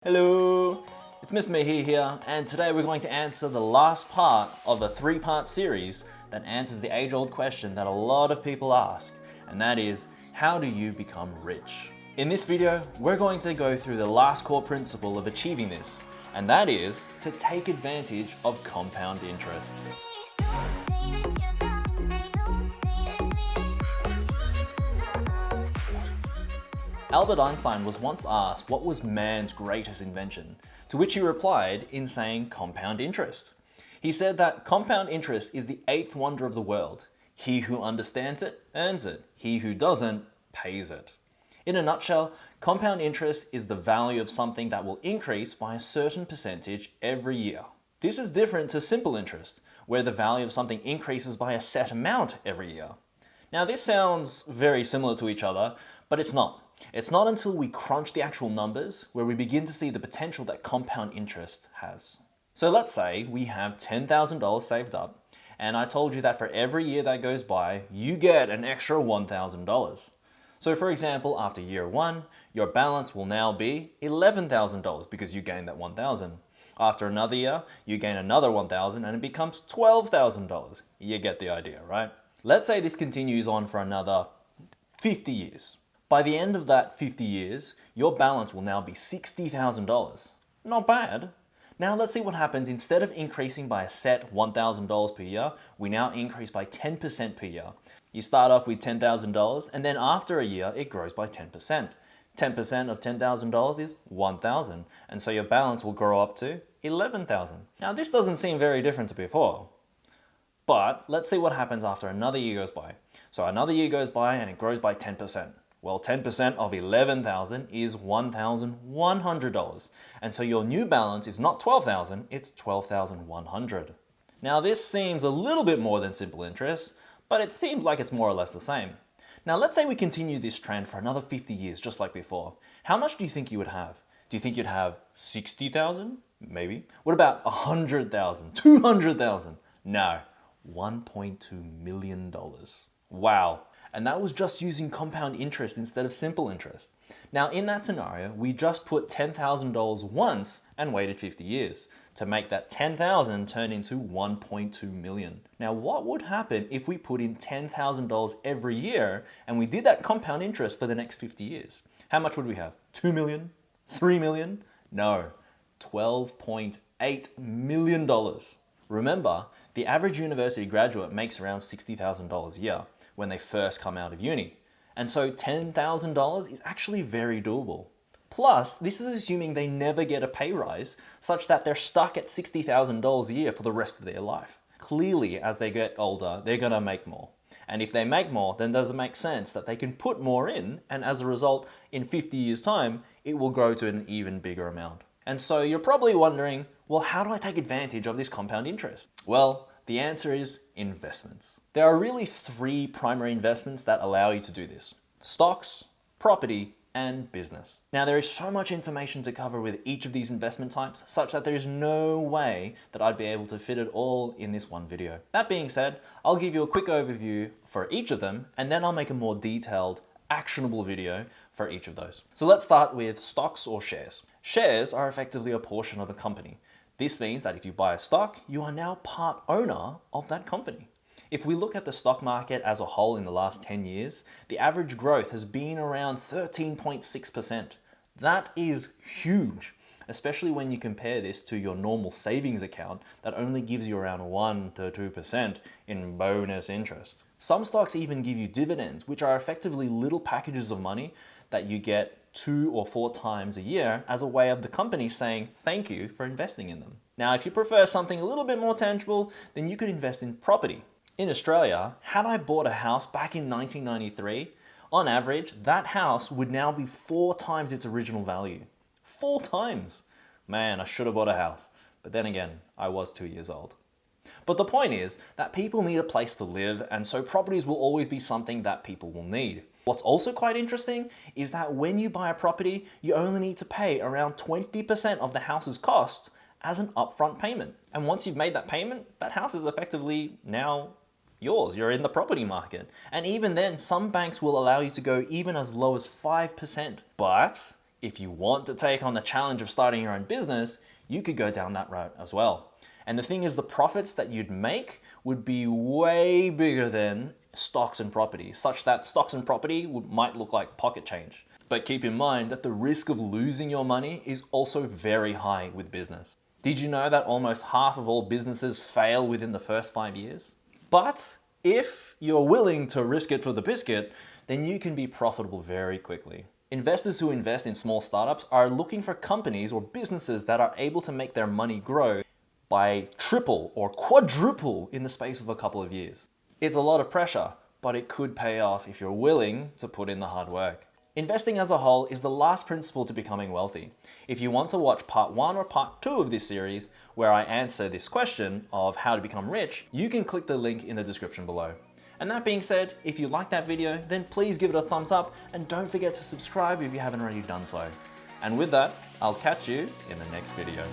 Hello, it's Mr. Mehi here, and today we're going to answer the last part of a three-part series that answers the age-old question that a lot of people ask, and that is, how do you become rich? In this video, we're going to go through the last core principle of achieving this, and that is to take advantage of compound interest. Albert Einstein was once asked what was man's greatest invention, to which he replied in saying compound interest. He said that compound interest is the eighth wonder of the world. He who understands it, earns it. He who doesn't, pays it. In a nutshell, compound interest is the value of something that will increase by a certain percentage every year. This is different to simple interest, where the value of something increases by a set amount every year. Now this sounds very similar to each other, but it's not. It's not until we crunch the actual numbers where we begin to see the potential that compound interest has. So let's say we have $10,000 saved up, and I told you that for every year that goes by, you get an extra $1,000. So for example, after year one, your balance will now be $11,000 because you gained that $1,000. After another year, you gain another $1,000 and it becomes $12,000. You get the idea, right? Let's say this continues on for another 50 years. By the end of that 50 years, your balance will now be $60,000. Not bad. Now let's see what happens. Instead of increasing by a set $1,000 per year, we now increase by 10% per year. You start off with $10,000 and then after a year, it grows by 10%. 10% of $10,000 is $1,000. And so your balance will grow up to $11,000. Now this doesn't seem very different to before. But let's see what happens after another year goes by. So another year goes by and it grows by 10%. Well, 10% of $11,000 is $1,100. And so your new balance is not $12,000, it's $12,100. Now this seems a little bit more than simple interest, but it seems like it's more or less the same. Now let's say we continue this trend for another 50 years, just like before. How much do you think you would have? Do you think you'd have 60,000? Maybe. What about 100,000? 200,000? No, $1.2 million. Wow. And that was just using compound interest instead of simple interest. Now in that scenario, we just put $10,000 once and waited 50 years to make that 10,000 turn into 1.2 million. Now what would happen if we put in $10,000 every year and we did that compound interest for the next 50 years? How much would we have? 2 million? 3 million? No, $12.8 million. Remember, the average university graduate makes around $60,000 a year when they first come out of uni. And so $10,000 is actually very doable. Plus, this is assuming they never get a pay rise such that they're stuck at $60,000 a year for the rest of their life. Clearly, as they get older, they're gonna make more. And if they make more, then does it make sense that they can put more in, and as a result, in 50 years' time, it will grow to an even bigger amount. And so you're probably wondering, well, how do I take advantage of this compound interest? Well, the answer is investments. There are really three primary investments that allow you to do this: stocks, property, and business. Now there is so much information to cover with each of these investment types such that there is no way that I'd be able to fit it all in this one video. That being said, I'll give you a quick overview for each of them and then I'll make a more detailed, actionable video for each of those. So let's start with stocks or shares. Shares are effectively a portion of a company. This means that if you buy a stock, you are now part owner of that company. If we look at the stock market as a whole in the last 10 years, the average growth has been around 13.6%. That is huge, especially when you compare this to your normal savings account that only gives you around 1 to 2% in bonus interest. Some stocks even give you dividends, which are effectively little packages of money that you get 2 or 4 times a year as a way of the company saying thank you for investing in them. Now, if you prefer something a little bit more tangible, then you could invest in property. In Australia, had I bought a house back in 1993, on average, that house would now be 4 times its original value. 4 times! Man, I should have bought a house. But then again, I was 2 years old. But the point is that people need a place to live, and so properties will always be something that people will need. What's also quite interesting is that when you buy a property, you only need to pay around 20% of the house's cost as an upfront payment. And once you've made that payment, that house is effectively now yours. You're in the property market. And even then, some banks will allow you to go even as low as 5%. But If you want to take on the challenge of starting your own business, you could go down that route as well. And the thing is, the profits that you'd make would be way bigger than stocks and property, such that stocks and property might look like pocket change. But keep in mind that the risk of losing your money is also very high with business. Did you know that almost half of all businesses fail within the first 5 years? But if you're willing to risk it for the biscuit, then you can be profitable very quickly. Investors who invest in small startups are looking for companies or businesses that are able to make their money grow by triple or quadruple in the space of a couple of years. It's a lot of pressure, but it could pay off if you're willing to put in the hard work. Investing as a whole is the last principle to becoming wealthy. If you want to watch part 1 or part 2 of this series, where I answer this question of how to become rich, you can click the link in the description below. And that being said, if you like that video, then please give it a thumbs up and don't forget to subscribe if you haven't already done so. And with that, I'll catch you in the next video.